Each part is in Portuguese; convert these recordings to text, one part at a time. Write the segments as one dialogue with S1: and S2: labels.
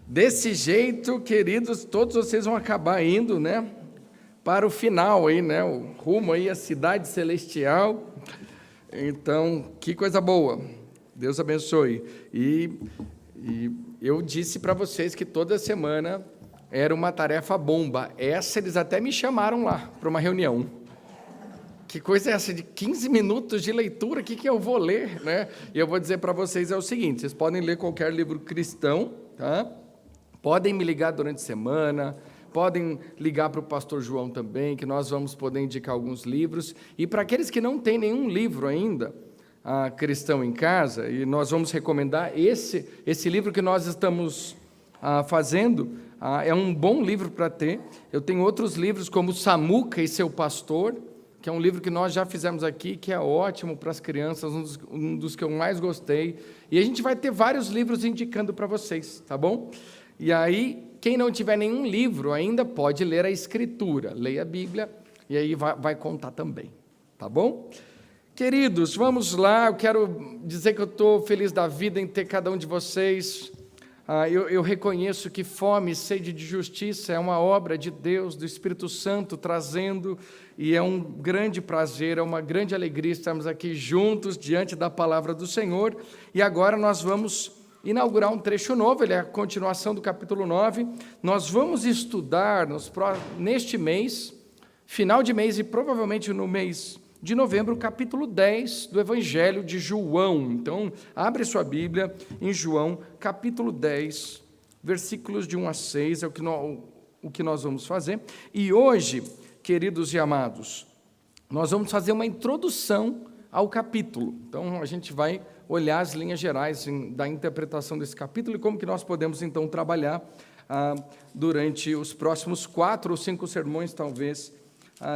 S1: Desse jeito, queridos, todos vocês vão acabar indo, né, para o final aí, né, o rumo aí à cidade celestial. Então, que coisa boa. Deus abençoe. E eu disse para vocês que toda semana era uma tarefa bomba. Essa eles até me chamaram lá para uma reunião. Que coisa é essa de 15 minutos de leitura? O que eu vou ler, né? E eu vou dizer para vocês o seguinte: vocês podem ler qualquer livro cristão, tá? Podem me ligar durante a semana, podem ligar para o pastor João também, que nós vamos poder indicar alguns livros. E para aqueles que não têm nenhum livro ainda, cristão em casa, e nós vamos recomendar esse livro que nós estamos fazendo, é um bom livro para ter. Eu tenho outros livros como Samuca e Seu Pastor, que é um livro que nós já fizemos aqui, que é ótimo para as crianças, um dos que eu mais gostei. E a gente vai ter vários livros indicando para vocês, tá bom? E aí, quem não tiver nenhum livro ainda, pode ler a Escritura, leia a Bíblia, e aí vai contar também, tá bom? Queridos, vamos lá, eu quero dizer que eu estou feliz da vida em ter cada um de vocês. Eu reconheço que fome e sede de justiça é uma obra de Deus, do Espírito Santo, trazendo, e é um grande prazer, é uma grande alegria estarmos aqui juntos, diante da palavra do Senhor. E agora nós vamos inaugurar um trecho novo, ele é a continuação do capítulo 9. Nós vamos estudar neste mês, final de mês e provavelmente no mês de novembro, o capítulo 10 do Evangelho de João. Então, abre sua Bíblia em João, capítulo 10, versículos de 1 a 6, é o que nós vamos fazer. E hoje, queridos e amados, nós vamos fazer uma introdução ao capítulo. Então, a gente vai olhar as linhas gerais da interpretação desse capítulo e como que nós podemos, então, trabalhar durante os próximos 4 ou 5 sermões, talvez,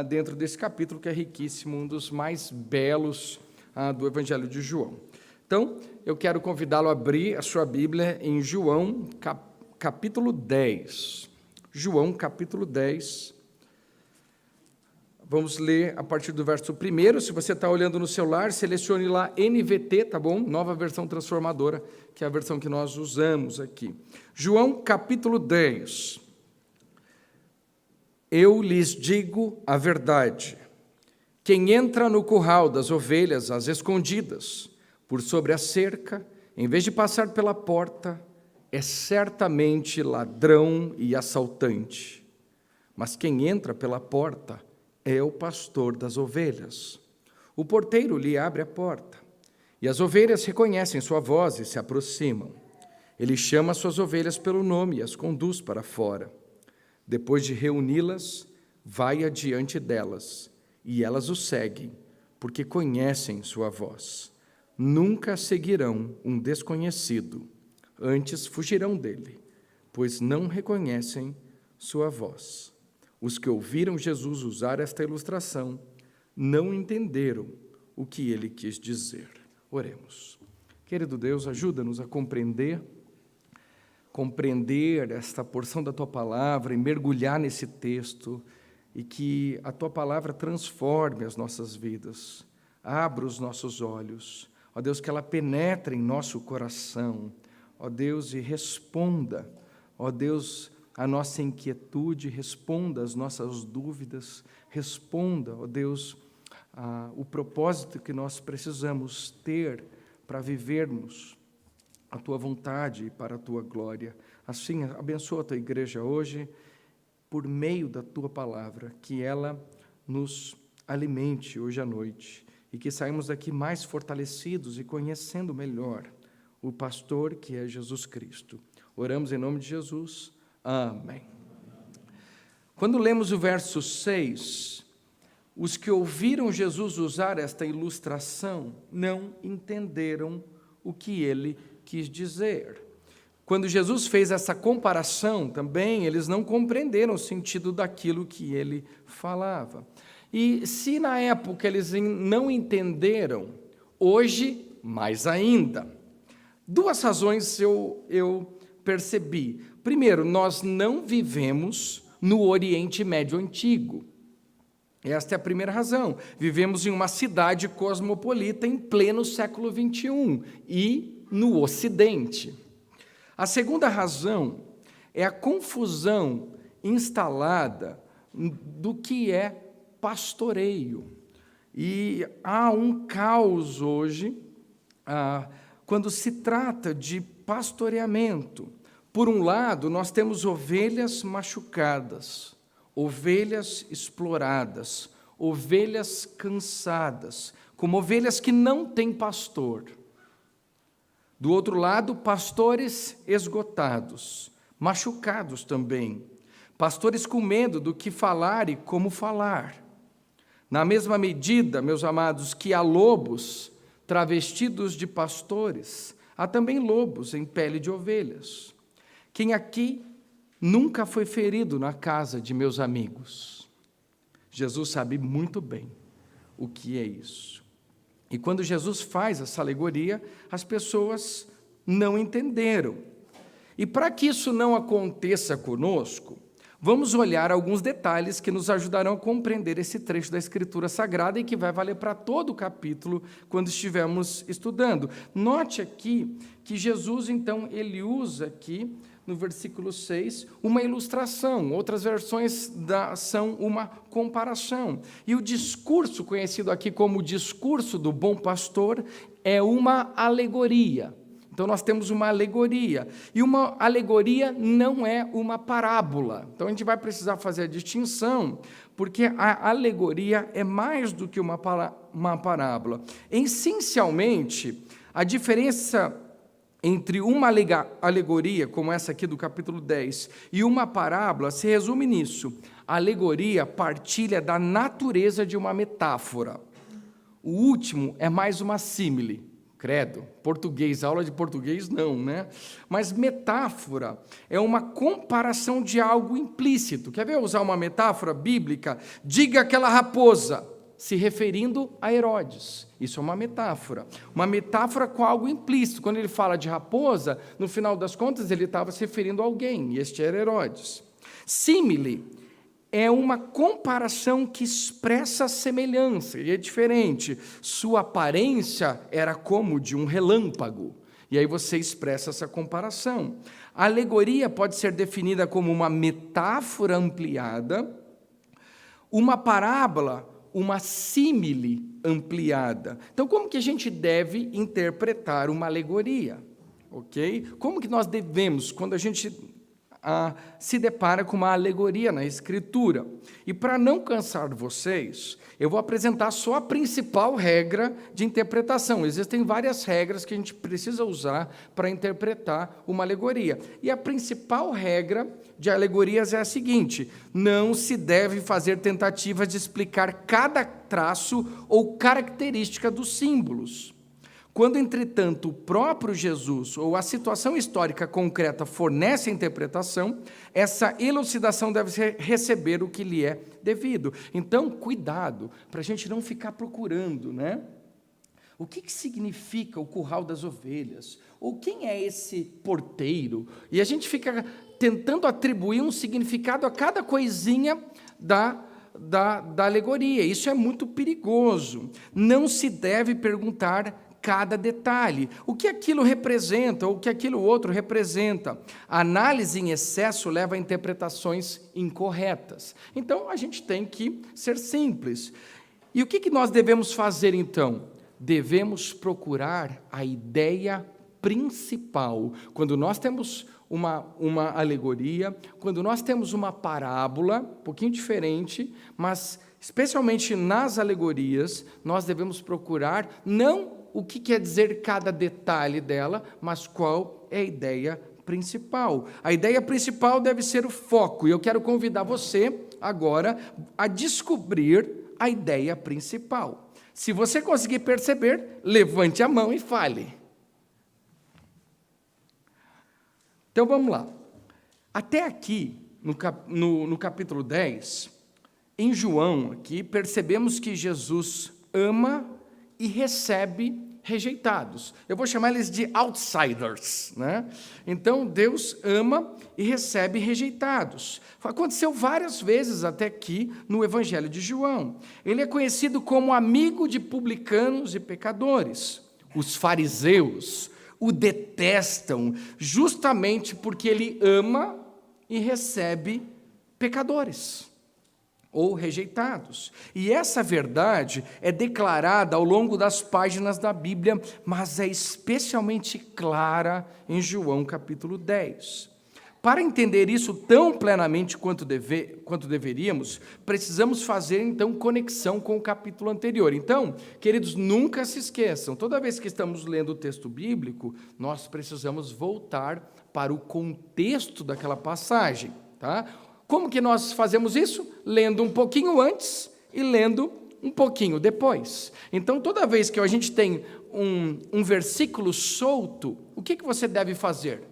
S1: dentro desse capítulo, que é riquíssimo, um dos mais belos do Evangelho de João. Então, eu quero convidá-lo a abrir a sua Bíblia em João, capítulo 10. João, capítulo 10. Vamos ler a partir do verso 1. Se você está olhando no celular, selecione lá NVT, tá bom? Nova Versão Transformadora, que é a versão que nós usamos aqui. João, capítulo 10. Eu lhes digo a verdade. Quem entra no curral das ovelhas, às escondidas, por sobre a cerca, em vez de passar pela porta, é certamente ladrão e assaltante. Mas quem entra pela porta é o pastor das ovelhas. O porteiro lhe abre a porta, e as ovelhas reconhecem sua voz e se aproximam. Ele chama suas ovelhas pelo nome e as conduz para fora. Depois de reuni-las, vai adiante delas, e elas o seguem, porque conhecem sua voz. Nunca seguirão um desconhecido, antes fugirão dele, pois não reconhecem sua voz. Os que ouviram Jesus usar esta ilustração não entenderam o que ele quis dizer. Oremos. Querido Deus, ajuda-nos a compreender esta porção da Tua Palavra e mergulhar nesse texto, e que a Tua Palavra transforme as nossas vidas, abra os nossos olhos, ó Deus, que ela penetre em nosso coração, ó Deus, e responda, ó Deus, a nossa inquietude, responda as nossas dúvidas, responda, ó Deus, o propósito que nós precisamos ter para vivermos a Tua vontade e para a Tua glória. Assim, abençoa a Tua igreja hoje, por meio da Tua palavra, que ela nos alimente hoje à noite, e que saímos daqui mais fortalecidos e conhecendo melhor o pastor que é Jesus Cristo. Oramos em nome de Jesus. Amém. Quando lemos o verso 6, os que ouviram Jesus usar esta ilustração não entenderam o que ele quis dizer. Quando Jesus fez essa comparação também, eles não compreenderam o sentido daquilo que ele falava. E se na época eles não entenderam, hoje mais ainda. 2 razões eu percebi. Primeiro, nós não vivemos no Oriente Médio Antigo. Esta é a primeira razão. Vivemos em uma cidade cosmopolita em pleno século XXI e no Ocidente. A segunda razão é a confusão instalada do que é pastoreio. E há um caos hoje, quando se trata de pastoreamento. Por um lado, nós temos ovelhas machucadas, ovelhas exploradas, ovelhas cansadas, como ovelhas que não têm pastor. Do outro lado, pastores esgotados, machucados também, pastores com medo do que falar e como falar. Na mesma medida, meus amados, que há lobos travestidos de pastores, há também lobos em pele de ovelhas. Quem aqui nunca foi ferido na casa de meus amigos? Jesus sabe muito bem o que é isso. E quando Jesus faz essa alegoria, as pessoas não entenderam. E para que isso não aconteça conosco, vamos olhar alguns detalhes que nos ajudarão a compreender esse trecho da Escritura Sagrada e que vai valer para todo o capítulo quando estivermos estudando. Note aqui que Jesus, então, ele usa aqui, no versículo 6, uma ilustração. Outras versões são uma comparação. E o discurso, conhecido aqui como o discurso do bom pastor, é uma alegoria. Então, nós temos uma alegoria. E uma alegoria não é uma parábola. Então, a gente vai precisar fazer a distinção, porque a alegoria é mais do que uma parábola. Essencialmente, a diferença entre uma alegoria, como essa aqui do capítulo 10, e uma parábola, se resume nisso. A alegoria partilha da natureza de uma metáfora. O último é mais uma símile. Credo, português, aula de português não, né? Mas metáfora é uma comparação de algo implícito. Quer ver usar uma metáfora bíblica? Diga aquela raposa, se referindo a Herodes. Isso é uma metáfora com algo implícito. Quando ele fala de raposa, no final das contas ele estava se referindo a alguém, e este era Herodes. Símile é uma comparação que expressa a semelhança, e é diferente. Sua aparência era como de um relâmpago, e aí você expressa essa comparação. A alegoria pode ser definida como uma metáfora ampliada, uma parábola, uma símile ampliada. Então, como que a gente deve interpretar uma alegoria? Ok? Como que nós devemos, quando a gente se depara com uma alegoria na Escritura? E para não cansar vocês, eu vou apresentar só a principal regra de interpretação. Existem várias regras que a gente precisa usar para interpretar uma alegoria. E a principal regra de alegorias é a seguinte: não se deve fazer tentativas de explicar cada traço ou característica dos símbolos. Quando, entretanto, o próprio Jesus ou a situação histórica concreta fornece a interpretação, essa elucidação deve receber o que lhe é devido. Então, cuidado, para a gente não ficar procurando, né? O que significa o curral das ovelhas? Ou quem é esse porteiro? E a gente fica tentando atribuir um significado a cada coisinha da alegoria. Isso é muito perigoso. Não se deve perguntar cada detalhe, o que aquilo representa, ou o que aquilo outro representa. A análise em excesso leva a interpretações incorretas. Então, a gente tem que ser simples. E o que nós devemos fazer, então? Devemos procurar a ideia principal. Quando nós temos uma alegoria, quando nós temos uma parábola, um pouquinho diferente, mas especialmente nas alegorias, nós devemos procurar não o que quer dizer cada detalhe dela, mas qual é a ideia principal. A ideia principal deve ser o foco, e eu quero convidar você agora a descobrir a ideia principal. Se você conseguir perceber, levante a mão e fale. Então vamos lá. Até aqui, no capítulo 10, em João, aqui, percebemos que Jesus ama e recebe rejeitados. Eu vou chamar eles de outsiders, né? Então, Deus ama e recebe rejeitados. Aconteceu várias vezes até aqui no Evangelho de João. Ele é conhecido como amigo de publicanos e pecadores. Os fariseus, o detestam, justamente porque ele ama e recebe pecadores ou rejeitados. E essa verdade é declarada ao longo das páginas da Bíblia, mas é especialmente clara em João capítulo 10. Para entender isso tão plenamente quanto deveríamos, precisamos fazer, então, conexão com o capítulo anterior. Então, queridos, nunca se esqueçam, toda vez que estamos lendo o texto bíblico, nós precisamos voltar para o contexto daquela passagem, tá? Como que nós fazemos isso? Lendo um pouquinho antes e lendo um pouquinho depois. Então, toda vez que a gente tem um versículo solto, o que você deve fazer?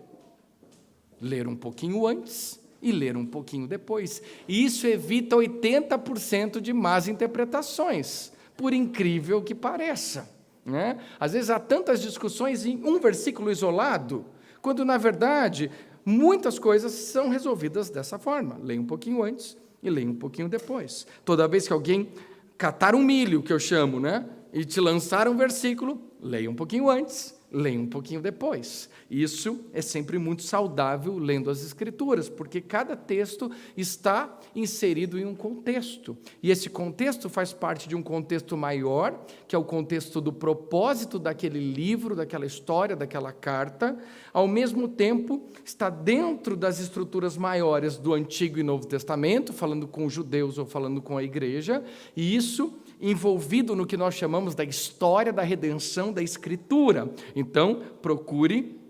S1: Ler um pouquinho antes e ler um pouquinho depois. E isso evita 80% de más interpretações, por incrível que pareça, né? Às vezes há tantas discussões em um versículo isolado, quando, na verdade, muitas coisas são resolvidas dessa forma. Leia um pouquinho antes e leia um pouquinho depois. Toda vez que alguém catar um milho, que eu chamo, né, e te lançar um versículo, leia um pouquinho antes, leia um pouquinho depois. Isso é sempre muito saudável lendo as Escrituras, porque cada texto está inserido em um contexto. E esse contexto faz parte de um contexto maior, que é o contexto do propósito daquele livro, daquela história, daquela carta. Ao mesmo tempo, está dentro das estruturas maiores do Antigo e Novo Testamento, falando com os judeus ou falando com a igreja, e isso envolvido no que nós chamamos da história da redenção da Escritura. Então, procure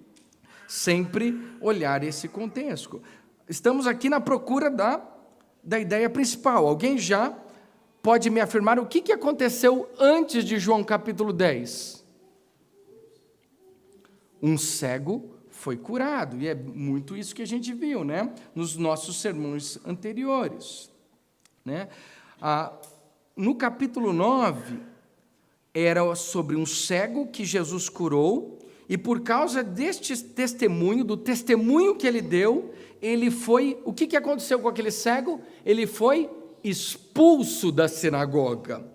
S1: sempre olhar esse contexto. Estamos aqui na procura da ideia principal. Alguém já pode me afirmar o que aconteceu antes de João capítulo 10? Um cego foi curado, e é muito isso que a gente viu, né, nos nossos sermões anteriores, né? No capítulo 9, era sobre um cego que Jesus curou, e por causa deste testemunho, do testemunho que ele deu, ele foi... O que aconteceu com aquele cego? Ele foi expulso da sinagoga,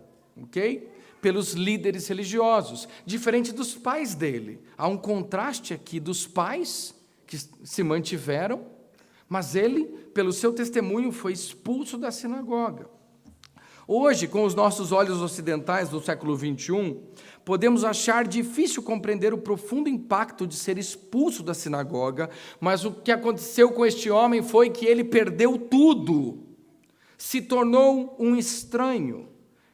S1: ok? Pelos líderes religiosos, diferente dos pais dele. Há um contraste aqui dos pais que se mantiveram, mas ele, pelo seu testemunho, foi expulso da sinagoga. Hoje, com os nossos olhos ocidentais do século XXI, podemos achar difícil compreender o profundo impacto de ser expulso da sinagoga, mas o que aconteceu com este homem foi que ele perdeu tudo, se tornou um estranho,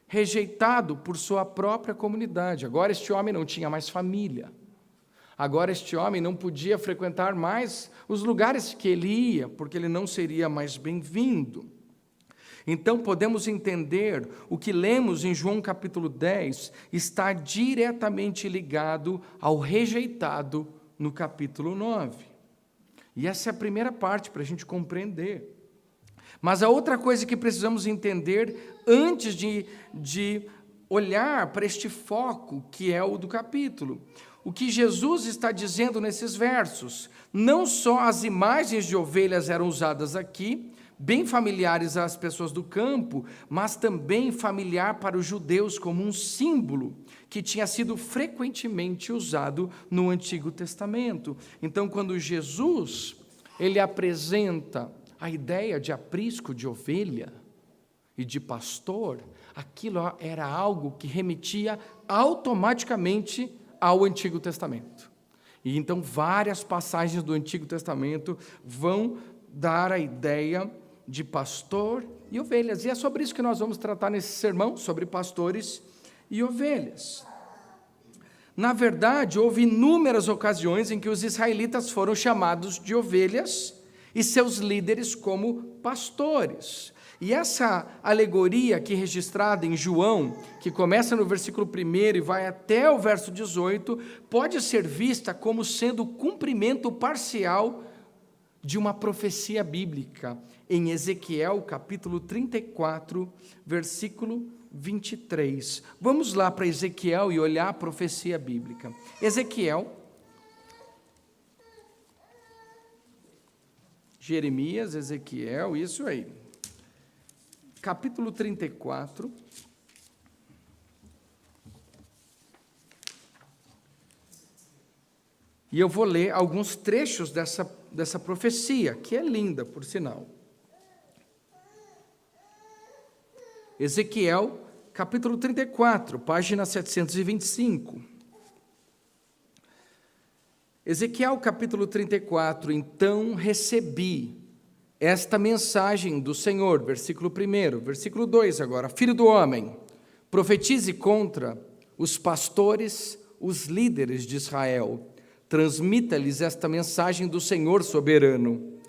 S1: rejeitado por sua própria comunidade. Agora este homem não tinha mais família, agora este homem não podia frequentar mais os lugares que ele ia, porque ele não seria mais bem-vindo. Então, podemos entender o que lemos em João capítulo 10 está diretamente ligado ao rejeitado no capítulo 9. E essa é a primeira parte para a gente compreender. Mas a outra coisa que precisamos entender antes de olhar para este foco, que é o do capítulo. O que Jesus está dizendo nesses versos, não só as imagens de ovelhas eram usadas aqui, bem familiares às pessoas do campo, mas também familiar para os judeus como um símbolo que tinha sido frequentemente usado no Antigo Testamento. Então, quando Jesus ele apresenta a ideia de aprisco de ovelha e de pastor, aquilo era algo que remetia automaticamente ao Antigo Testamento. E então várias passagens do Antigo Testamento vão dar a ideia de pastor e ovelhas. E é sobre isso que nós vamos tratar nesse sermão, sobre pastores e ovelhas. Na verdade, houve inúmeras ocasiões em que os israelitas foram chamados de ovelhas e seus líderes como pastores. E essa alegoria aqui registrada em João, que começa no versículo 1 e vai até o verso 18, pode ser vista como sendo o cumprimento parcial de uma profecia bíblica, em Ezequiel, capítulo 34, versículo 23. Vamos lá para Ezequiel e olhar a profecia bíblica. Ezequiel, Jeremias, Ezequiel, isso aí. Capítulo 34. E eu vou ler alguns trechos dessa profecia, que é linda, por sinal. Ezequiel, capítulo 34, página 725. Ezequiel, capítulo 34, então recebi esta mensagem do Senhor, versículo 1, versículo 2 agora. Filho do homem, profetize contra os pastores, os líderes de Israel. Transmita-lhes esta mensagem do Senhor soberano,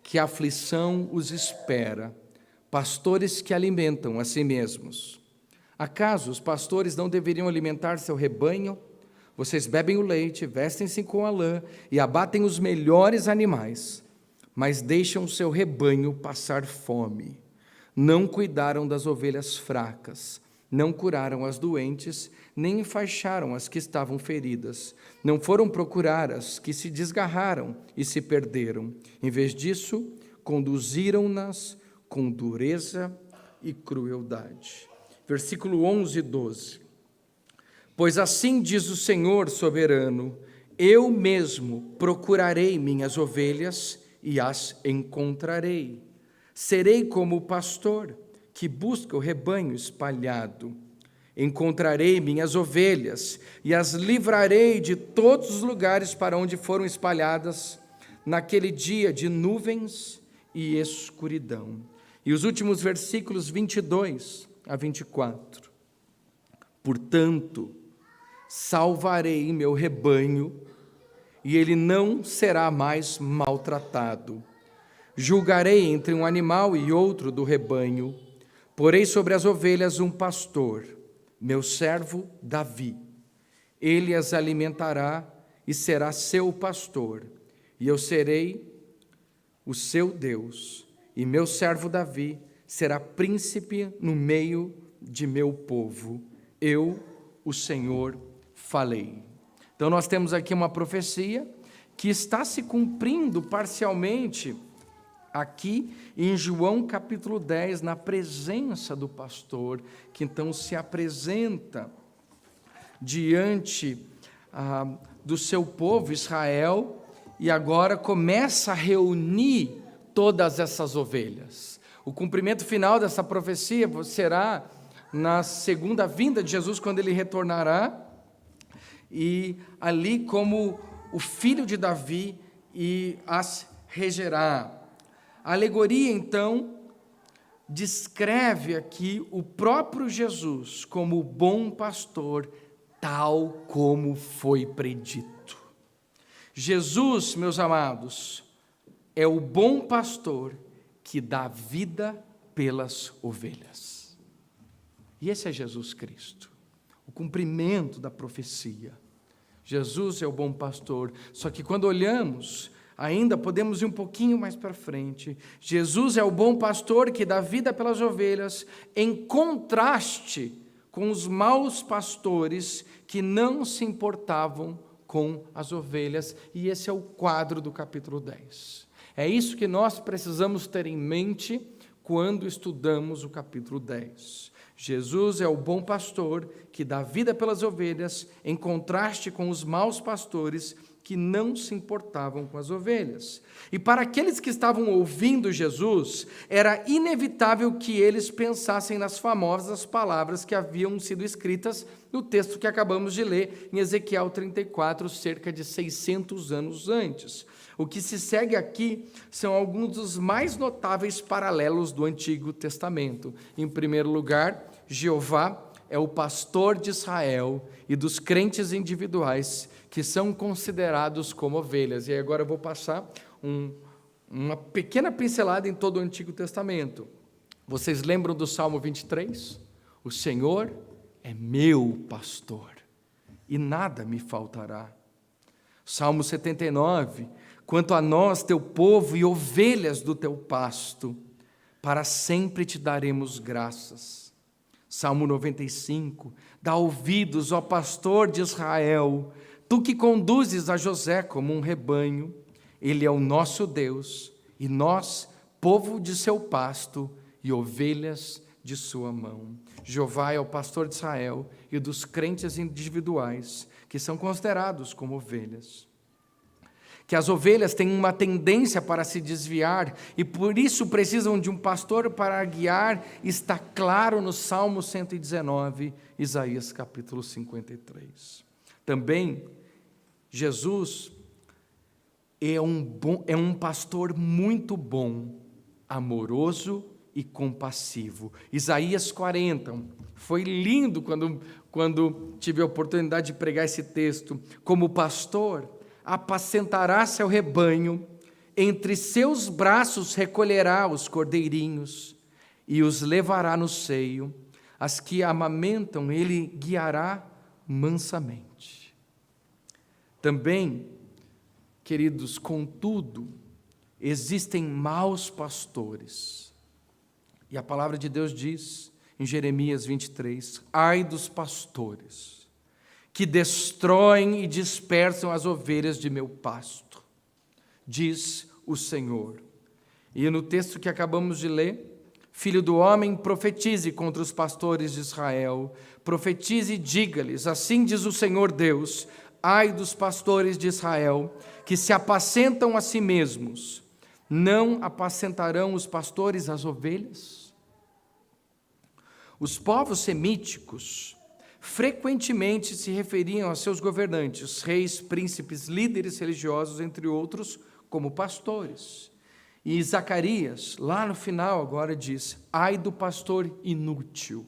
S1: que a aflição os espera, pastores que alimentam a si mesmos. Acaso os pastores não deveriam alimentar seu rebanho? Vocês bebem o leite, vestem-se com a lã e abatem os melhores animais, mas deixam seu rebanho passar fome. Não cuidaram das ovelhas fracas, não curaram as doentes, nem enfaixaram as que estavam feridas. Não foram procurar as que se desgarraram e se perderam. Em vez disso, conduziram-nas com dureza e crueldade. Versículo 11 e 12. Pois assim diz o Senhor soberano, eu mesmo procurarei minhas ovelhas e as encontrarei. Serei como o pastor que busca o rebanho espalhado. Encontrarei minhas ovelhas e as livrarei de todos os lugares para onde foram espalhadas naquele dia de nuvens e escuridão. E os últimos versículos 22 a 24. Portanto, salvarei meu rebanho e ele não será mais maltratado. Julgarei entre um animal e outro do rebanho. Porei sobre as ovelhas um pastor, meu servo Davi. Ele as alimentará e será seu pastor, e eu serei o seu Deus, e meu servo Davi será príncipe no meio de meu povo. Eu, o Senhor, falei. Então nós temos aqui uma profecia que está se cumprindo parcialmente aqui em João capítulo 10, na presença do pastor, que então se apresenta diante do seu povo Israel, e agora começa a reunir todas essas ovelhas. O cumprimento final dessa profecia será na segunda vinda de Jesus, quando ele retornará, e ali como o filho de Davi, e as regerá. A alegoria, então, descreve aqui o próprio Jesus como o bom pastor, tal como foi predito. Jesus, meus amados, é o bom pastor que dá vida pelas ovelhas. E esse é Jesus Cristo, o cumprimento da profecia. Jesus é o bom pastor, só que quando olhamos, ainda podemos ir um pouquinho mais para frente. Jesus é o bom pastor que dá vida pelas ovelhas, em contraste com os maus pastores que não se importavam com as ovelhas, e esse é o quadro do capítulo 10. É isso que nós precisamos ter em mente quando estudamos o capítulo 10. Jesus é o bom pastor que dá vida pelas ovelhas, em contraste com os maus pastores que não se importavam com as ovelhas. E para aqueles que estavam ouvindo Jesus, era inevitável que eles pensassem nas famosas palavras que haviam sido escritas no texto que acabamos de ler, em Ezequiel 34, cerca de 600 anos antes. O que se segue aqui são alguns dos mais notáveis paralelos do Antigo Testamento. Em primeiro lugar, Jeová é o pastor de Israel e dos crentes individuais que são considerados como ovelhas. E agora eu vou passar uma pequena pincelada em todo o Antigo Testamento. Vocês lembram do Salmo 23? O Senhor é meu pastor e nada me faltará. Salmo 79, quanto a nós, teu povo e ovelhas do teu pasto, para sempre te daremos graças. Salmo 95, dá ouvidos, ó pastor de Israel, tu que conduzes a José como um rebanho, ele é o nosso Deus, e nós, povo de seu pasto e ovelhas de sua mão. Jeová é o pastor de Israel e dos crentes individuais, que são considerados como ovelhas. que as ovelhas têm uma tendência para se desviar e por isso precisam de um pastor para guiar, está claro no Salmo 119, Isaías capítulo 53. Também, Jesus é um pastor muito bom, amoroso e compassivo. Isaías 40, foi lindo quando tive a oportunidade de pregar esse texto. Como pastor, apacentará seu rebanho, entre seus braços recolherá os cordeirinhos e os levará no seio, as que amamentam ele guiará mansamente. Também, queridos, contudo, existem maus pastores. E a palavra de Deus diz em Jeremias 23, ai dos pastores, que destroem e dispersam as ovelhas de meu pasto, diz o Senhor. E no texto que acabamos de ler, filho do homem, profetize contra os pastores de Israel, profetize e diga-lhes, assim diz o Senhor Deus, ai dos pastores de Israel, que se apacentam a si mesmos, não apacentarão os pastores as ovelhas? Os povos semíticos frequentemente se referiam a seus governantes, reis, príncipes, líderes religiosos, entre outros, como pastores. E Zacarias, lá no final agora diz, ai do pastor inútil,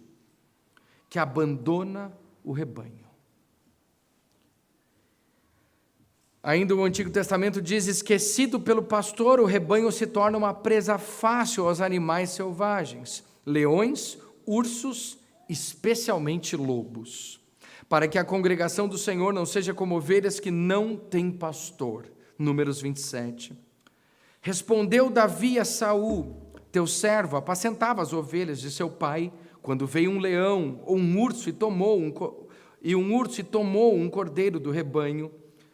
S1: que abandona o rebanho. Ainda o Antigo Testamento diz, esquecido pelo pastor, o rebanho se torna uma presa fácil aos animais selvagens, leões, ursos, especialmente lobos, para que a congregação do Senhor não seja como ovelhas que não têm pastor. Números 27. Respondeu Davi a Saul, teu servo apacentava as ovelhas de seu pai, quando veio um leão ou um urso e tomou um cordeiro do rebanho,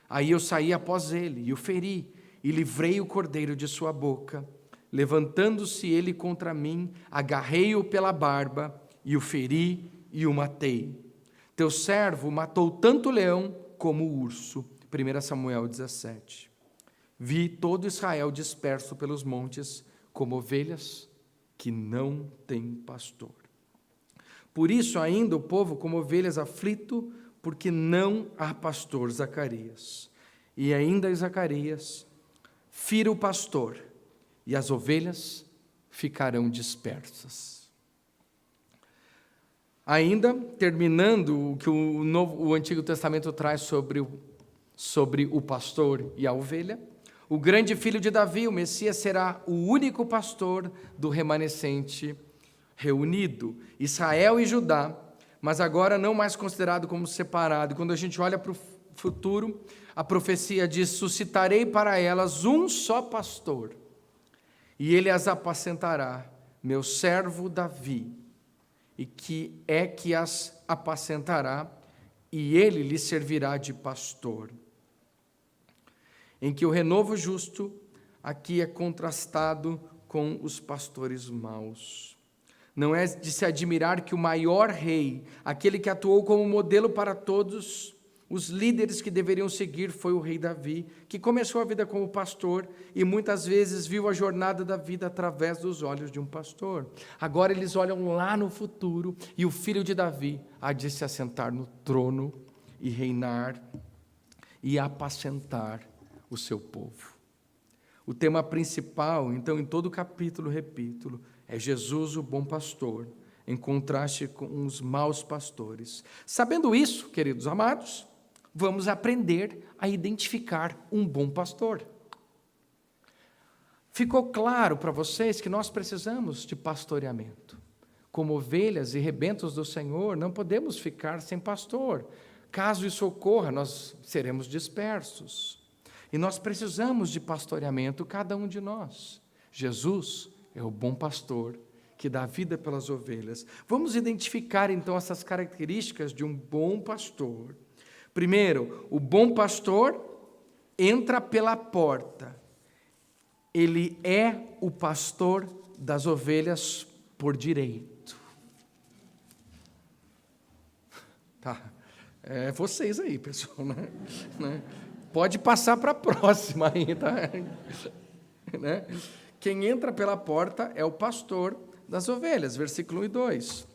S1: aí eu saí após ele e o feri, e livrei o cordeiro de sua boca. Levantando-se ele contra mim, agarrei-o pela barba, e o feri e o matei. Teu servo matou tanto o leão como o urso. 1 Samuel 17. Vi todo Israel disperso pelos montes, como ovelhas que não têm pastor. Por isso ainda o povo como ovelhas aflito, porque não há pastor. Zacarias. E ainda Zacarias, fira o pastor, e as ovelhas ficarão dispersas. Ainda, terminando o que o Antigo Testamento traz sobre o pastor e a ovelha, o grande filho de Davi, o Messias, será o único pastor do remanescente reunido, Israel e Judá, mas agora não mais considerado como separado. Quando a gente olha para o futuro, a profecia diz, suscitarei para elas um só pastor, e ele as apacentará, meu servo Davi, e que as apacentará, e ele lhe servirá de pastor. Em que o renovo justo aqui é contrastado com os pastores maus. Não é de se admirar que o maior rei, aquele que atuou como modelo para todos os líderes que deveriam seguir, foi o rei Davi, que começou a vida como pastor e muitas vezes viu a jornada da vida através dos olhos de um pastor. Agora eles olham lá no futuro e o filho de Davi há de se assentar no trono e reinar e apacentar o seu povo. O tema principal, então, em todo o capítulo, repito, é Jesus, o bom pastor, em contraste com os maus pastores. Sabendo isso, queridos amados, vamos aprender a identificar um bom pastor. Ficou claro para vocês que nós precisamos de pastoreamento. Como ovelhas e rebentos do Senhor, não podemos ficar sem pastor. Caso isso ocorra, nós seremos dispersos. E nós precisamos de pastoreamento, cada um de nós. Jesus é o bom pastor que dá vida pelas ovelhas. Vamos identificar, então, essas características de um bom pastor. Primeiro, o bom pastor entra pela porta. Ele é o pastor das ovelhas por direito. Tá. É vocês aí, pessoal, né? Pode passar para a próxima aí, tá? Né? Quem entra pela porta é o pastor das ovelhas, versículo 1 e 2.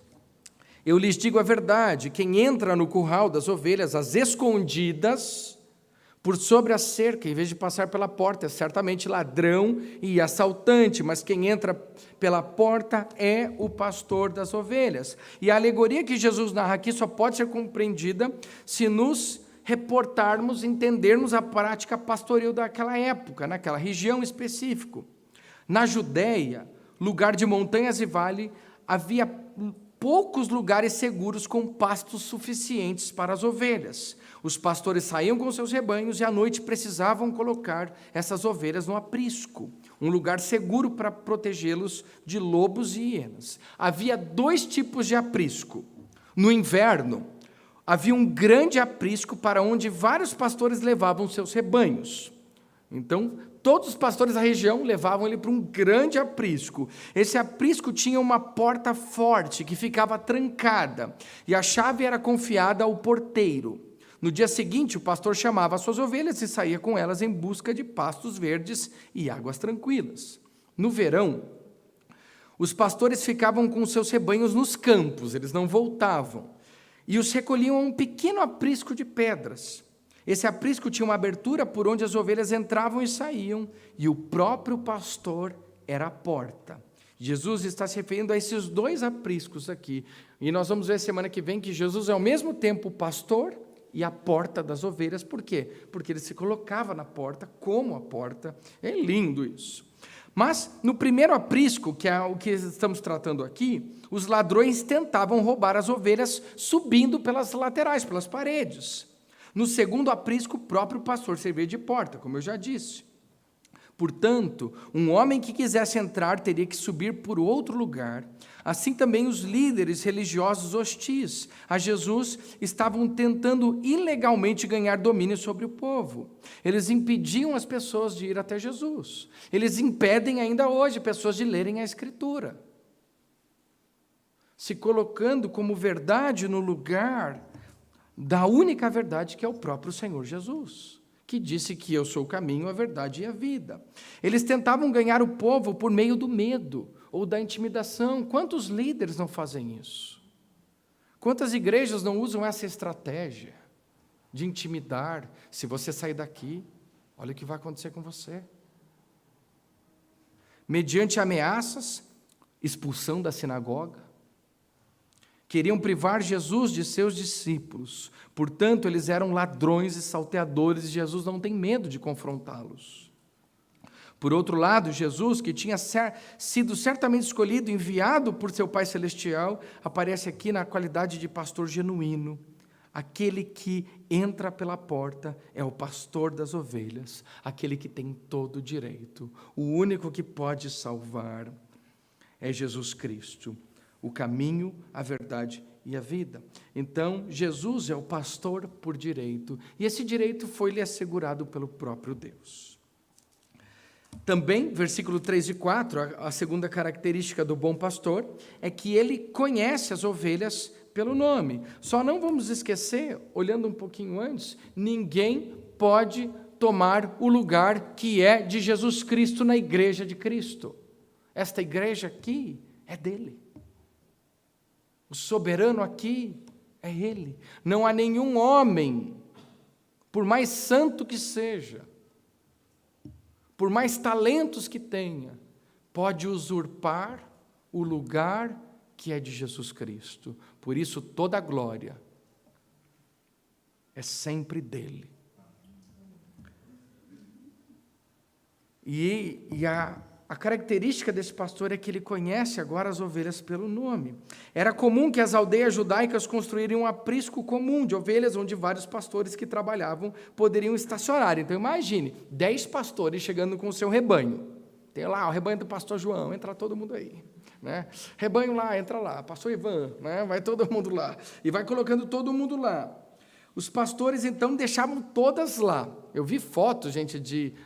S1: Eu lhes digo a verdade, quem entra no curral das ovelhas, às escondidas, por sobre a cerca, em vez de passar pela porta, é certamente ladrão e assaltante, mas quem entra pela porta é o pastor das ovelhas. E a alegoria que Jesus narra aqui só pode ser compreendida se nos reportarmos, entendermos a prática pastoril daquela época, naquela região específica. Na Judéia, lugar de montanhas e vale, havia poucos lugares seguros com pastos suficientes para as ovelhas. Os pastores saíam com seus rebanhos e à noite precisavam colocar essas ovelhas no aprisco, um lugar seguro para protegê-los de lobos e hienas. Havia 2 tipos de aprisco. No inverno, havia um grande aprisco para onde vários pastores levavam seus rebanhos. Então, todos os pastores da região levavam ele para um grande aprisco. Esse aprisco tinha uma porta forte que ficava trancada e a chave era confiada ao porteiro. No dia seguinte, o pastor chamava as suas ovelhas e saía com elas em busca de pastos verdes e águas tranquilas. No verão, os pastores ficavam com seus rebanhos nos campos, eles não voltavam, e os recolhiam a um pequeno aprisco de pedras. Esse aprisco tinha uma abertura por onde as ovelhas entravam e saíam, e o próprio pastor era a porta. Jesus está se referindo a esses 2 apriscos aqui, e nós vamos ver semana que vem que Jesus é ao mesmo tempo o pastor e a porta das ovelhas. Por quê? Porque ele se colocava na porta como a porta. É lindo isso. Mas, no primeiro aprisco, que é o que estamos tratando aqui, os ladrões tentavam roubar as ovelhas subindo pelas laterais, pelas paredes. No segundo aprisco, o próprio pastor servia de porta, como eu já disse. Portanto, um homem que quisesse entrar teria que subir por outro lugar. Assim também os líderes religiosos hostis a Jesus estavam tentando ilegalmente ganhar domínio sobre o povo. Eles impediam as pessoas de ir até Jesus. Eles impedem ainda hoje pessoas de lerem a Escritura, se colocando como verdade no lugar da única verdade, que é o próprio Senhor Jesus, que disse que eu sou o caminho, a verdade e a vida. Eles tentavam ganhar o povo por meio do medo ou da intimidação. Quantos líderes não fazem isso? Quantas igrejas não usam essa estratégia de intimidar? Se você sair daqui, olha o que vai acontecer com você. Mediante ameaças, expulsão da sinagoga. Queriam privar Jesus de seus discípulos. Portanto, eles eram ladrões e salteadores, e Jesus não tem medo de confrontá-los. Por outro lado, Jesus, que tinha sido certamente escolhido, enviado por seu Pai Celestial, aparece aqui na qualidade de pastor genuíno. Aquele que entra pela porta é o pastor das ovelhas, aquele que tem todo o direito. O único que pode salvar é Jesus Cristo. O caminho, a verdade e a vida. Então, Jesus é o pastor por direito, e esse direito foi-lhe assegurado pelo próprio Deus. Também, versículo 3 e 4, a segunda característica do bom pastor é que ele conhece as ovelhas pelo nome. Só não vamos esquecer, olhando um pouquinho antes, ninguém pode tomar o lugar que é de Jesus Cristo na igreja de Cristo. Esta igreja aqui é dele. O soberano aqui é Ele. Não há nenhum homem, por mais santo que seja, por mais talentos que tenha, pode usurpar o lugar que é de Jesus Cristo. Por isso, toda a glória é sempre dele. E a característica desse pastor é que ele conhece agora as ovelhas pelo nome. Era comum que as aldeias judaicas construírem um aprisco comum de ovelhas, onde vários pastores que trabalhavam poderiam estacionar. Então imagine, 10 pastores chegando com o seu rebanho. Tem lá o rebanho do pastor João, entra todo mundo aí. Né? Rebanho lá, entra lá. Pastor Ivan, né? Vai todo mundo lá. E vai colocando todo mundo lá. Os pastores, então, deixavam todas lá. Eu vi fotos, gente,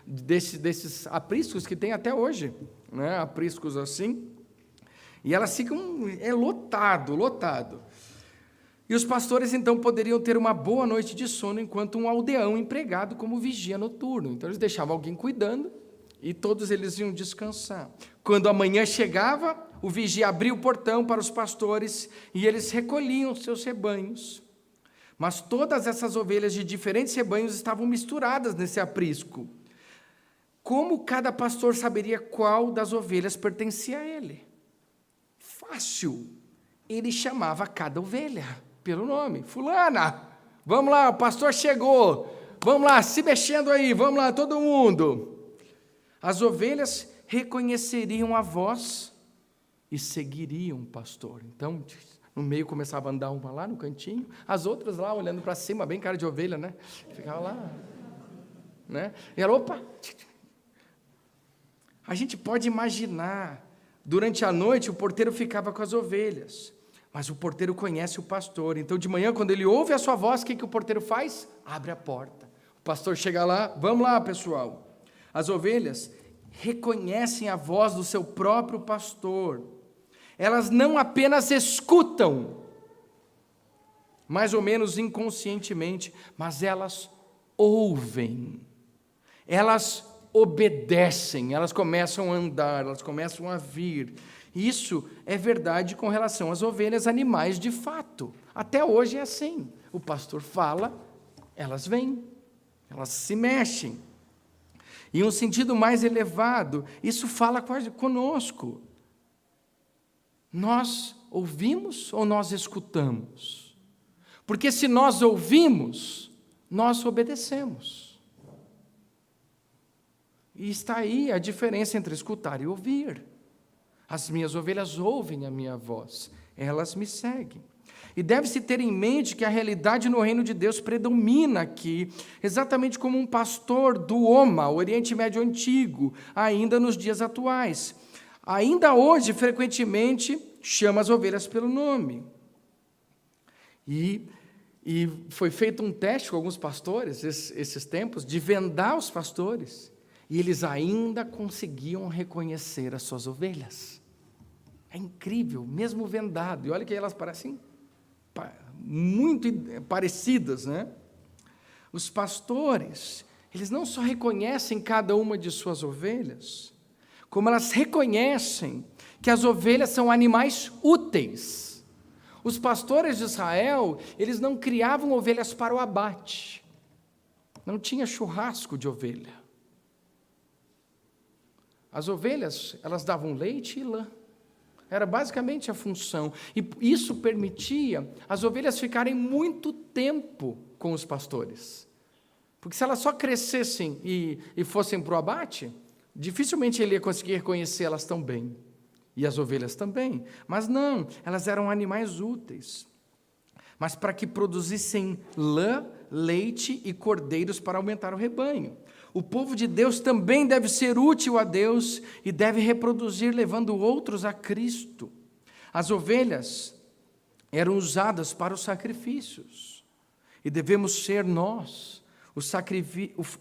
S1: desses apriscos que tem até hoje, né? Apriscos assim, e elas ficam lotado. E os pastores, então, poderiam ter uma boa noite de sono enquanto um aldeão empregado como vigia noturno. Então, eles deixavam alguém cuidando e todos eles iam descansar. Quando a manhã chegava, o vigia abria o portão para os pastores e eles recolhiam seus rebanhos. Mas todas essas ovelhas de diferentes rebanhos estavam misturadas nesse aprisco. Como cada pastor saberia qual das ovelhas pertencia a ele? Fácil. Ele chamava cada ovelha pelo nome. Fulana, vamos lá, o pastor chegou. Vamos lá, se mexendo aí, vamos lá, todo mundo. As ovelhas reconheceriam a voz e seguiriam o pastor. Então, no meio começava a andar uma lá no cantinho, as outras lá olhando para cima, bem cara de ovelha, né? Ficava lá, né? E ela, opa! A gente pode imaginar, durante a noite o porteiro ficava com as ovelhas, mas o porteiro conhece o pastor, então de manhã quando ele ouve a sua voz, o que o porteiro faz? Abre a porta. O pastor chega lá, vamos lá pessoal. As ovelhas reconhecem a voz do seu próprio pastor. Elas não apenas escutam, mais ou menos inconscientemente, mas elas ouvem, elas obedecem, elas começam a andar, elas começam a vir. Isso é verdade com relação às ovelhas animais de fato. Até hoje é assim. O pastor fala, elas vêm, elas se mexem. Em um sentido mais elevado, isso fala conosco. Nós ouvimos ou nós escutamos? Porque se nós ouvimos, nós obedecemos. E está aí a diferença entre escutar e ouvir. As minhas ovelhas ouvem a minha voz, elas me seguem. E deve-se ter em mente que a realidade no reino de Deus predomina aqui, exatamente como um pastor do Oma, o Oriente Médio Antigo, ainda nos dias atuais. Ainda hoje, frequentemente, chama as ovelhas pelo nome. E foi feito um teste com alguns pastores, esses tempos, de vendar os pastores. E eles ainda conseguiam reconhecer as suas ovelhas. É incrível, mesmo vendado. E olha que elas parecem muito parecidas, né? Os pastores, eles não só reconhecem cada uma de suas ovelhas, como elas reconhecem que as ovelhas são animais úteis. Os pastores de Israel, eles não criavam ovelhas para o abate. Não tinha churrasco de ovelha. As ovelhas, elas davam leite e lã. Era basicamente a função. E isso permitia as ovelhas ficarem muito tempo com os pastores. Porque se elas só crescessem e fossem para o abate, dificilmente ele ia conseguir reconhecê-las tão bem. E as ovelhas também. Mas não, elas eram animais úteis. Mas para que produzissem lã, leite e cordeiros para aumentar o rebanho. O povo de Deus também deve ser útil a Deus e deve reproduzir, levando outros a Cristo. As ovelhas eram usadas para os sacrifícios, e devemos ser nós,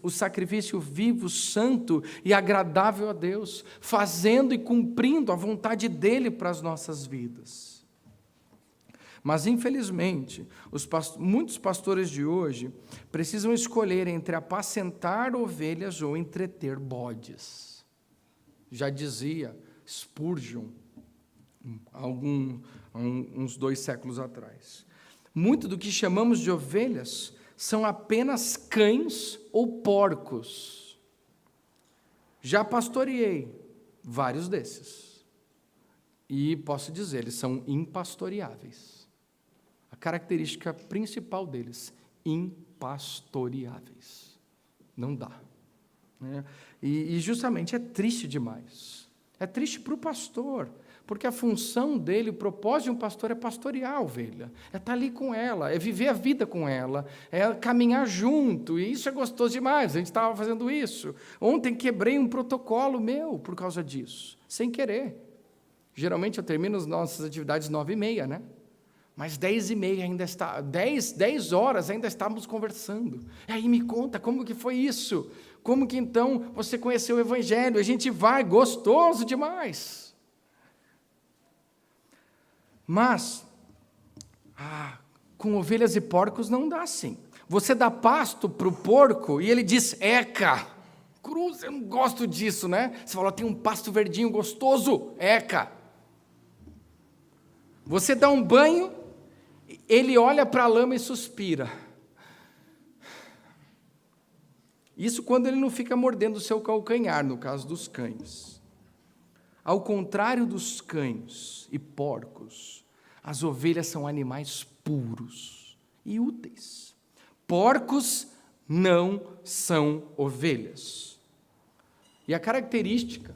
S1: o sacrifício vivo, santo e agradável a Deus, fazendo e cumprindo a vontade dEle para as nossas vidas. Mas, infelizmente, muitos pastores de hoje precisam escolher entre apacentar ovelhas ou entreter bodes. Já dizia Spurgeon, uns 2 séculos atrás. Muito do que chamamos de ovelhas são apenas cães ou porcos. Já pastoreei vários desses. E posso dizer, eles são impastoreáveis. A característica principal deles, impastoreáveis. Não dá. Né? E justamente é triste demais. É triste para o pastor, porque a função dele, o propósito de um pastor é pastorear a ovelha, é estar ali com ela, é viver a vida com ela, é caminhar junto, e isso é gostoso demais, a gente estava fazendo isso. Ontem quebrei um protocolo meu por causa disso, sem querer. Geralmente eu termino as nossas atividades 9h30, né? Mas 10h30 ainda está, 10 horas ainda estávamos conversando. E aí me conta, como que foi isso? Como que então você conheceu o Evangelho? A gente vai, gostoso demais. Mas, Com ovelhas e porcos não dá assim. Você dá pasto para o porco e ele diz, eca. Cruz, eu não gosto disso, né? Você fala, tem um pasto verdinho gostoso, eca. Você dá um banho, ele olha para a lama e suspira. Isso quando ele não fica mordendo o seu calcanhar, no caso dos cães. Ao contrário dos cães e porcos, as ovelhas são animais puros e úteis. Porcos não são ovelhas. E a característica,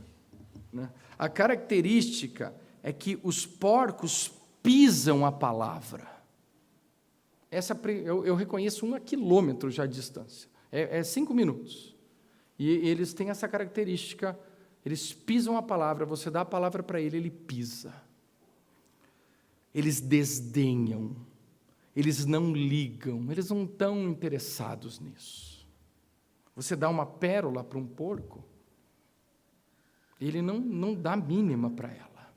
S1: né? A característica é que os porcos pisam a palavra. Eu reconheço 1 quilômetro já de distância. É 5 minutos. E eles têm essa característica, eles pisam a palavra, você dá a palavra para ele, ele pisa. Eles desdenham, eles não ligam, eles não estão interessados nisso. Você dá uma pérola para um porco, ele não dá mínima para ela.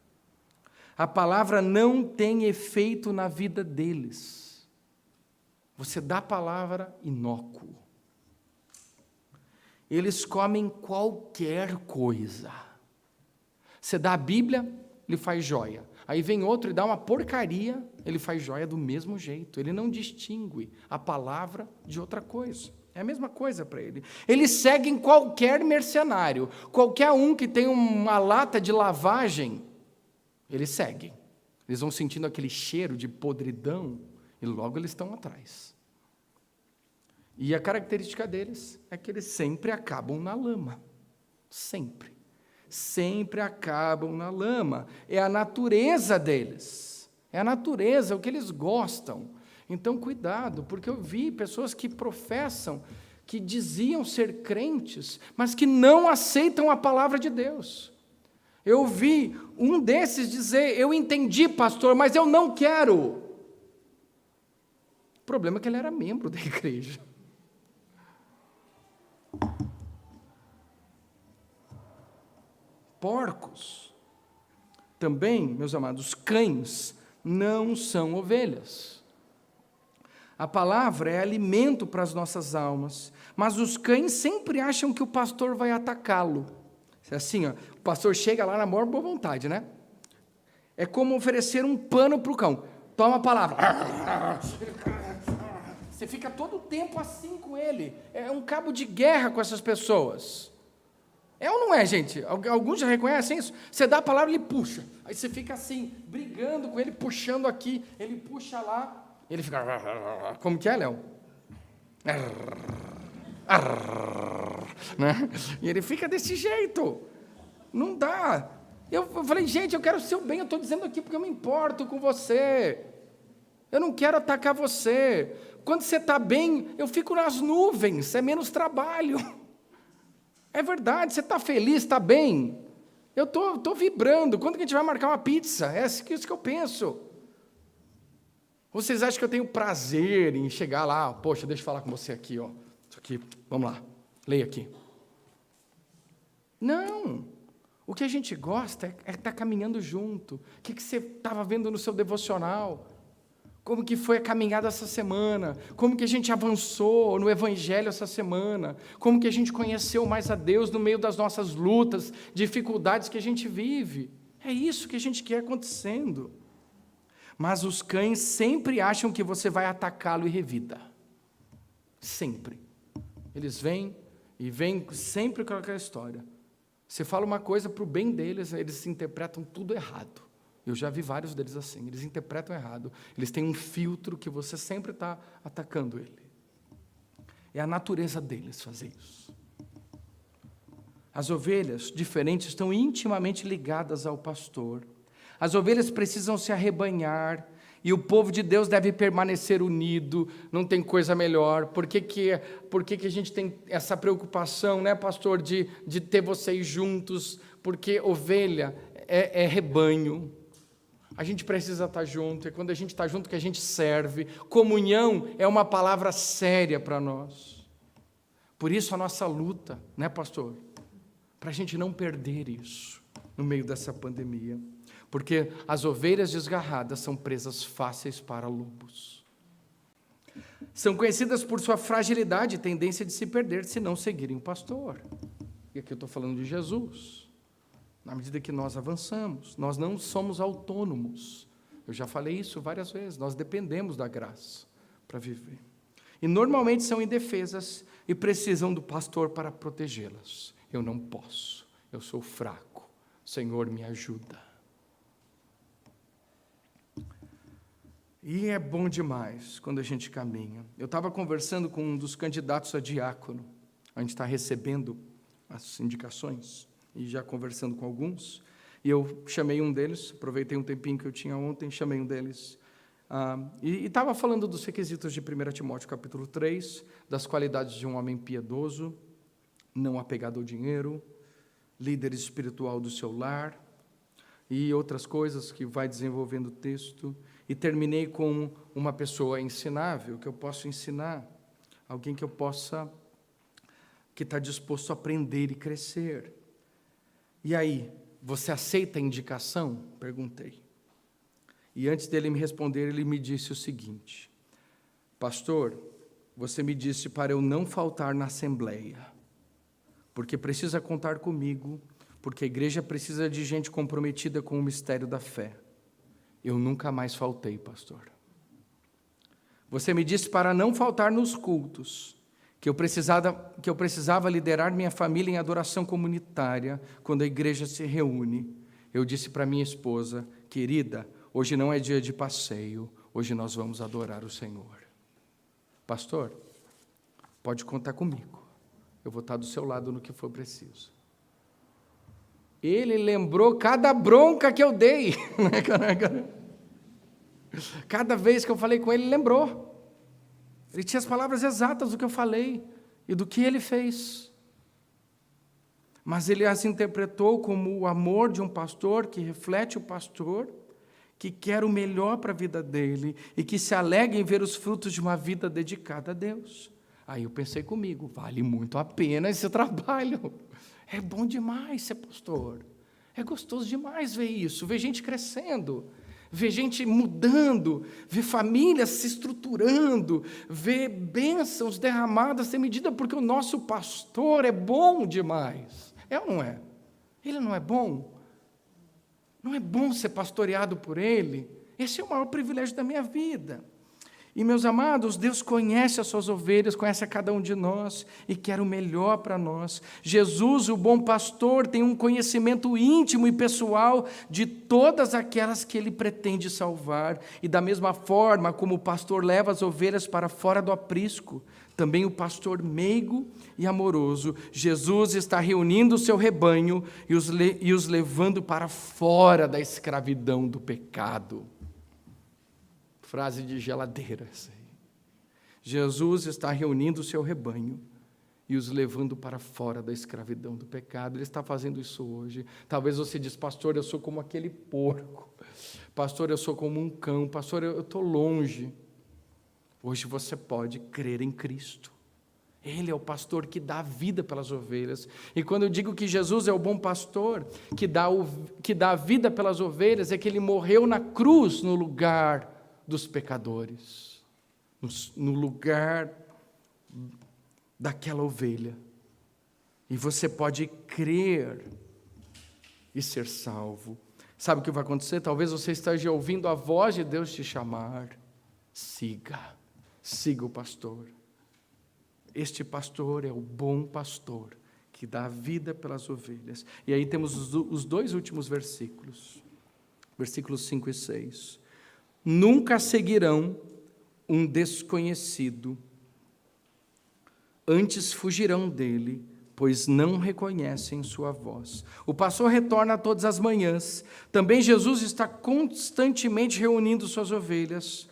S1: A palavra não tem efeito na vida deles. Você dá a palavra, inócuo. Eles comem qualquer coisa. Você dá a Bíblia, ele faz joia. Aí vem outro e dá uma porcaria, ele faz joia do mesmo jeito. Ele não distingue a palavra de outra coisa. É a mesma coisa para ele. Eles seguem qualquer mercenário. Qualquer um que tem uma lata de lavagem, eles seguem. Eles vão sentindo aquele cheiro de podridão e logo eles estão atrás. E a característica deles é que eles sempre acabam na lama. Sempre. Sempre acabam na lama. É a natureza deles. É a natureza, é o que eles gostam. Então, cuidado, porque eu vi pessoas que professam, que diziam ser crentes, mas que não aceitam a palavra de Deus. Eu vi um desses dizer, eu entendi, pastor, mas eu não quero. O problema é que ele era membro da igreja. Porcos, também, meus amados, cães não são ovelhas. A palavra é alimento para as nossas almas, mas os cães sempre acham que o pastor vai atacá-lo. É assim, ó, o pastor chega lá na maior boa vontade, né? É como oferecer um pano para o cão. Toma a palavra. Você fica todo o tempo assim com ele. É um cabo de guerra com essas pessoas. É ou não é, gente? Alguns já reconhecem isso? Você dá a palavra, ele puxa. Aí você fica assim, brigando com ele, puxando aqui. Ele puxa lá, ele fica... Como que é, Léo? Né? E ele fica desse jeito. Não dá. Eu falei, gente, eu quero o seu bem, eu estou dizendo aqui porque eu me importo com você. Eu não quero atacar você. Quando você está bem, eu fico nas nuvens, é menos trabalho. É verdade, você está feliz, está bem? Eu estou vibrando. Quando que a gente vai marcar uma pizza? É isso que eu penso. Vocês acham que eu tenho prazer em chegar lá? Poxa, deixa eu falar com você aqui, ó. Isso aqui, vamos lá, leia aqui. Não. O que a gente gosta é estar caminhando junto. O que você estava vendo no seu devocional? Como que foi a caminhada essa semana? Como que a gente avançou no Evangelho essa semana? Como que a gente conheceu mais a Deus no meio das nossas lutas, dificuldades que a gente vive? É isso que a gente quer acontecendo. Mas os cães sempre acham que você vai atacá-lo e revida. Sempre. Eles vêm e vêm sempre com aquela história. Você fala uma coisa para o bem deles, eles interpretam tudo errado. Eu já vi vários deles assim, eles interpretam errado. Eles têm um filtro que você sempre está atacando ele. É a natureza deles fazer isso. As ovelhas diferentes estão intimamente ligadas ao pastor. As ovelhas precisam se arrebanhar, e o povo de Deus deve permanecer unido, não tem coisa melhor. Por que a gente tem essa preocupação, né, pastor, de ter vocês juntos? Porque ovelha é rebanho. A gente precisa estar junto, é quando a gente está junto que a gente serve. Comunhão é uma palavra séria para nós. Por isso a nossa luta, né, pastor? Para a gente não perder isso no meio dessa pandemia. Porque as ovelhas desgarradas são presas fáceis para lobos. São conhecidas por sua fragilidade e tendência de se perder se não seguirem o pastor. E aqui eu estou falando de Jesus. Na medida que nós avançamos, nós não somos autônomos. Eu já falei isso várias vezes, nós dependemos da graça para viver. E normalmente são indefesas e precisam do pastor para protegê-las. Eu não posso, eu sou fraco. Senhor, me ajuda. E é bom demais quando a gente caminha. Eu estava conversando com um dos candidatos a diácono. A gente está recebendo as indicações e já conversando com alguns. E eu chamei um deles, aproveitei um tempinho que eu tinha ontem, chamei um deles. E estava falando dos requisitos de 1 Timóteo capítulo 3, das qualidades de um homem piedoso, não apegado ao dinheiro, líder espiritual do seu lar, e outras coisas que vai desenvolvendo o texto. E terminei com uma pessoa ensinável, que eu posso ensinar, alguém que eu possa, que está disposto a aprender e crescer. E aí, você aceita a indicação? Perguntei. E antes dele me responder, ele me disse o seguinte: pastor, você me disse para eu não faltar na assembleia, porque precisa contar comigo, porque a igreja precisa de gente comprometida com o mistério da fé. Eu nunca mais faltei, pastor. Você me disse para não faltar nos cultos, que eu precisava liderar minha família em adoração comunitária quando a igreja se reúne. Eu disse para minha esposa: querida, hoje não é dia de passeio, hoje nós vamos adorar o Senhor. Pastor, pode contar comigo, eu vou estar do seu lado no que for preciso. Ele lembrou cada bronca que eu dei. Cada vez que eu falei com ele, ele lembrou. Ele tinha as palavras exatas do que eu falei e do que ele fez. Mas ele as interpretou como o amor de um pastor que reflete o pastor, que quer o melhor para a vida dele e que se alegra em ver os frutos de uma vida dedicada a Deus. Aí eu pensei comigo, vale muito a pena esse trabalho. É bom demais ser pastor. É gostoso demais ver isso, ver gente crescendo, ver gente mudando, ver famílias se estruturando, ver bênçãos derramadas sem medida, porque o nosso pastor é bom demais. É ou não é? Ele não é bom? Não é bom ser pastoreado por ele? Esse é o maior privilégio da minha vida. E, meus amados, Deus conhece as suas ovelhas, conhece a cada um de nós e quer o melhor para nós. Jesus, o bom pastor, tem um conhecimento íntimo e pessoal de todas aquelas que ele pretende salvar. E da mesma forma como o pastor leva as ovelhas para fora do aprisco, também o pastor meigo e amoroso, Jesus está reunindo o seu rebanho e os levando para fora da escravidão do pecado. Frase de geladeira, essa aí. Jesus está reunindo o seu rebanho e os levando para fora da escravidão do pecado. Ele está fazendo isso hoje. Talvez você diz: pastor, eu sou como aquele porco. Pastor, eu sou como um cão. Pastor, eu estou longe. Hoje você pode crer em Cristo. Ele é o pastor que dá a vida pelas ovelhas. E quando eu digo que Jesus é o bom pastor, que dá a vida pelas ovelhas, é que ele morreu na cruz no lugar dos pecadores, no lugar daquela ovelha. E você pode crer e ser salvo. Sabe o que vai acontecer? Talvez você esteja ouvindo a voz de Deus te chamar. Siga o pastor. Este pastor é o bom pastor, que dá a vida pelas ovelhas. E aí temos os dois últimos versículos, versículos 5 e 6. Nunca seguirão um desconhecido, antes fugirão dele, pois não reconhecem sua voz. O pastor retorna todas as manhãs. Também Jesus está constantemente reunindo suas ovelhas.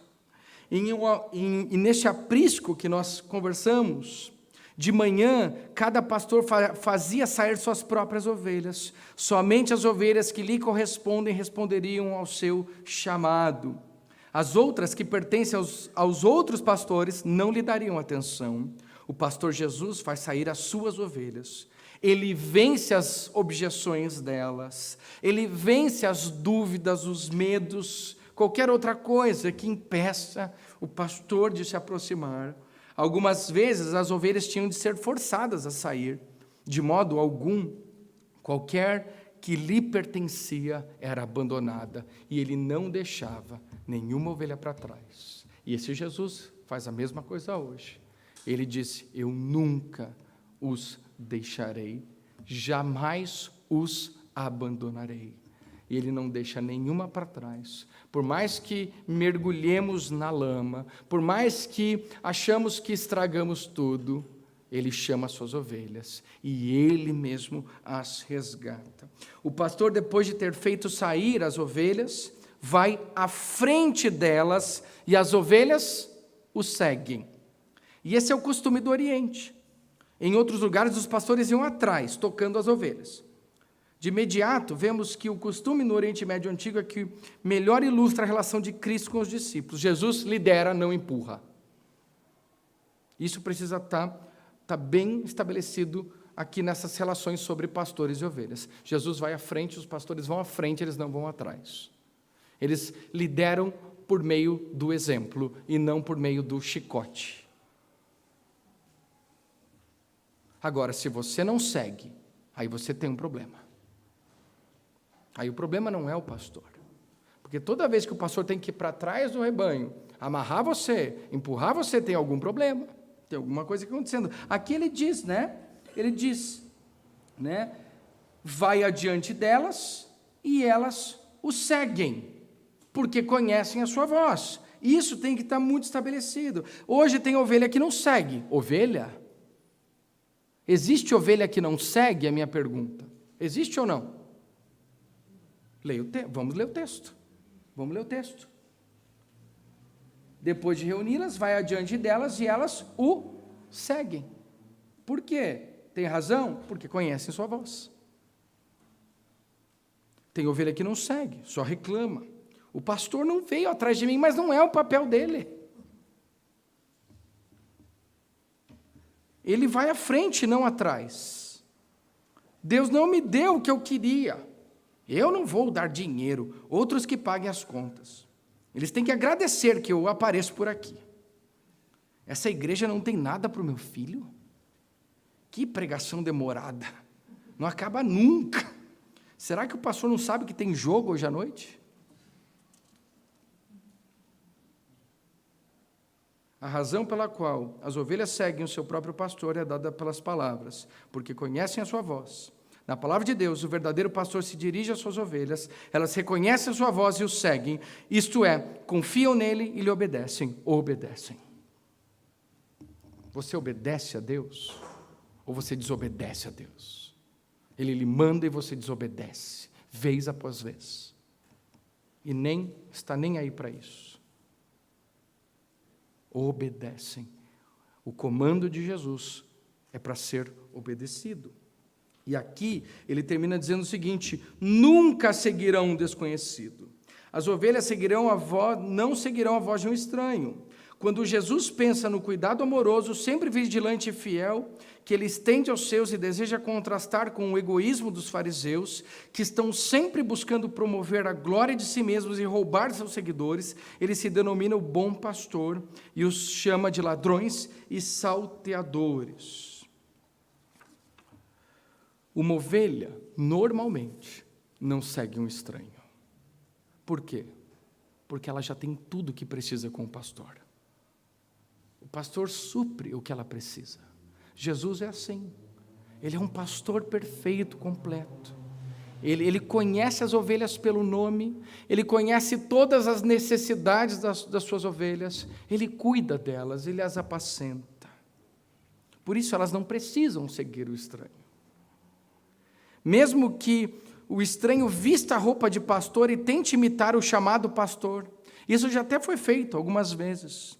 S1: E neste aprisco que nós conversamos, de manhã, cada pastor fazia sair suas próprias ovelhas. Somente as ovelhas que lhe correspondem responderiam ao seu chamado. As outras que pertencem aos outros pastores não lhe dariam atenção. O pastor Jesus faz sair as suas ovelhas. Ele vence as objeções delas. Ele vence as dúvidas, os medos, qualquer outra coisa que impeça o pastor de se aproximar. Algumas vezes as ovelhas tinham de ser forçadas a sair, de modo algum, qualquer que lhe pertencia era abandonada, e ele não deixava nenhuma ovelha para trás. E esse Jesus faz a mesma coisa hoje. Ele disse: eu nunca os deixarei, jamais os abandonarei. E ele não deixa nenhuma para trás. Por mais que mergulhemos na lama, por mais que achamos que estragamos tudo, ele chama as suas ovelhas e ele mesmo as resgata. O pastor, depois de ter feito sair as ovelhas, vai à frente delas e as ovelhas o seguem. E esse é o costume do Oriente. Em outros lugares, os pastores iam atrás, tocando as ovelhas. De imediato, vemos que o costume no Oriente Médio Antigo é que melhor ilustra a relação de Cristo com os discípulos. Jesus lidera, não empurra. Isso precisa estar bem estabelecido aqui nessas relações sobre pastores e ovelhas. Jesus vai à frente, os pastores vão à frente, eles não vão atrás. Eles lideram por meio do exemplo e não por meio do chicote. Agora, se você não segue, aí você tem um problema. Aí o problema não é o pastor. Porque toda vez que o pastor tem que ir para trás do rebanho, amarrar você, empurrar você, tem algum problema. Tem alguma coisa acontecendo. Aqui ele diz, vai adiante delas e elas o seguem, porque conhecem a sua voz. Isso tem que estar muito estabelecido. Hoje tem ovelha que não segue. Ovelha? Existe ovelha que não segue? É a minha pergunta. Existe ou não? Vamos ler o texto. Vamos ler o texto. Depois de reuni-las, vai adiante delas e elas o seguem. Por quê? Tem razão? Porque conhecem sua voz. Tem ovelha que não segue, só reclama. O pastor não veio atrás de mim, mas não é o papel dele. Ele vai à frente, não atrás. Deus não me deu o que eu queria. Eu não vou dar dinheiro, outros que paguem as contas. Eles têm que agradecer que eu apareço por aqui. Essa igreja não tem nada para o meu filho? Que pregação demorada. Não acaba nunca. Será que o pastor não sabe que tem jogo hoje à noite? A razão pela qual as ovelhas seguem o seu próprio pastor é dada pelas palavras, porque conhecem a sua voz. Na palavra de Deus, o verdadeiro pastor se dirige às suas ovelhas, elas reconhecem a sua voz e o seguem, isto é, confiam nele e lhe obedecem. Você obedece a Deus? Ou você desobedece a Deus? Ele lhe manda e você desobedece, vez após vez. E nem está nem aí para isso. Obedecem. O comando de Jesus é para ser obedecido. E aqui ele termina dizendo o seguinte: nunca seguirão um desconhecido. As ovelhas não seguirão a voz de um estranho. Quando Jesus pensa no cuidado amoroso, sempre vigilante e fiel, que ele estende aos seus e deseja contrastar com o egoísmo dos fariseus, que estão sempre buscando promover a glória de si mesmos e roubar seus seguidores, ele se denomina o bom pastor e os chama de ladrões e salteadores. Uma ovelha, normalmente, não segue um estranho. Por quê? Porque ela já tem tudo o que precisa com o pastor. O pastor supre o que ela precisa. Jesus é assim. Ele é um pastor perfeito, completo. Ele conhece as ovelhas pelo nome, ele conhece todas as necessidades das suas ovelhas, ele cuida delas, ele as apacenta. Por isso elas não precisam seguir o estranho. Mesmo que o estranho vista a roupa de pastor e tente imitar o chamado pastor, isso já até foi feito algumas vezes,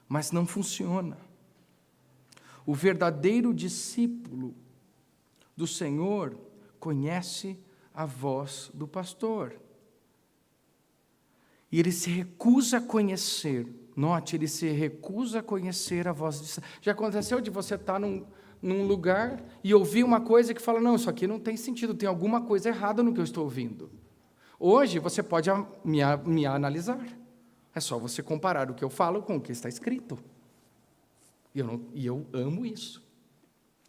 S1: mas não funciona. O verdadeiro discípulo do Senhor conhece a voz do pastor. E ele se recusa a conhecer, note, ele se recusa a conhecer a voz de... Já aconteceu de você estar num lugar e ouvir uma coisa que fala, não, isso aqui não tem sentido, tem alguma coisa errada no que eu estou ouvindo. Hoje você pode me analisar. É só você comparar o que eu falo com o que está escrito. E eu amo isso.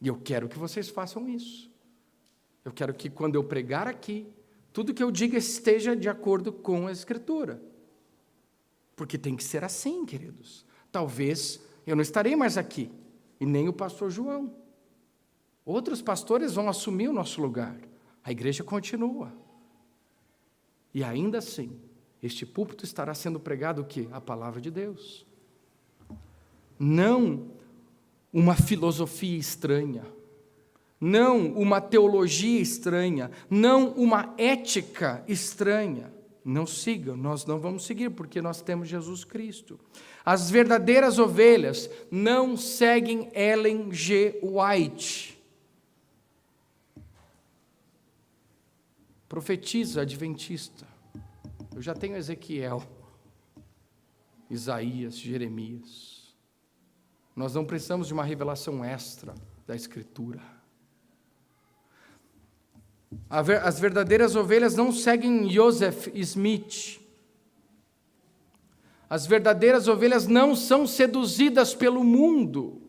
S1: E eu quero que vocês façam isso. Eu quero que quando eu pregar aqui, tudo que eu diga esteja de acordo com a Escritura. Porque tem que ser assim, queridos. Talvez eu não estarei mais aqui, e nem o pastor João. Outros pastores vão assumir o nosso lugar. A igreja continua. E ainda assim, este púlpito estará sendo pregado o quê? A palavra de Deus. Não uma filosofia estranha. Não uma teologia estranha. Não uma ética estranha. Não sigam, nós não vamos seguir, porque nós temos Jesus Cristo. As verdadeiras ovelhas não seguem Ellen G. White. Profetiza adventista. Eu já tenho Ezequiel, Isaías, Jeremias. Nós não precisamos de uma revelação extra da Escritura. As verdadeiras ovelhas não seguem Joseph Smith. As verdadeiras ovelhas não são seduzidas pelo mundo.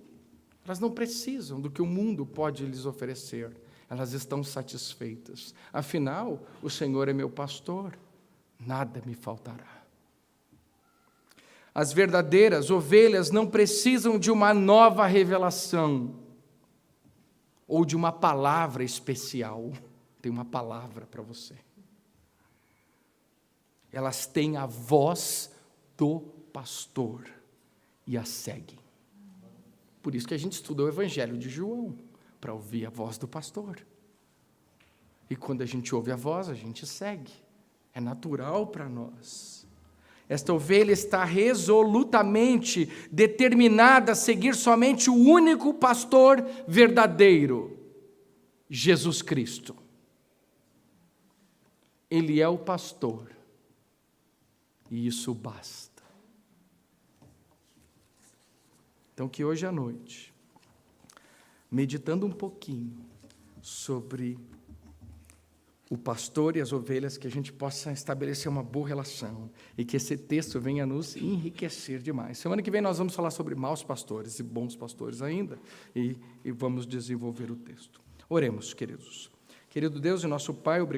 S1: Elas não precisam do que o mundo pode lhes oferecer. Elas estão satisfeitas. Afinal, o Senhor é meu pastor, nada me faltará. As verdadeiras ovelhas não precisam de uma nova revelação ou de uma palavra especial. Tem uma palavra para você. Elas têm a voz do pastor e a seguem. Por isso que a gente estuda o Evangelho de João, para ouvir a voz do pastor. E quando a gente ouve a voz, a gente segue. É natural para nós. Esta ovelha está resolutamente determinada a seguir somente o único pastor verdadeiro, Jesus Cristo. Ele é o pastor, e isso basta. Então, que hoje à noite, meditando um pouquinho sobre o pastor e as ovelhas, que a gente possa estabelecer uma boa relação, e que esse texto venha nos enriquecer demais. Semana que vem nós vamos falar sobre maus pastores e bons pastores ainda, e vamos desenvolver o texto. Oremos, queridos. Querido Deus e nosso Pai, obrigado.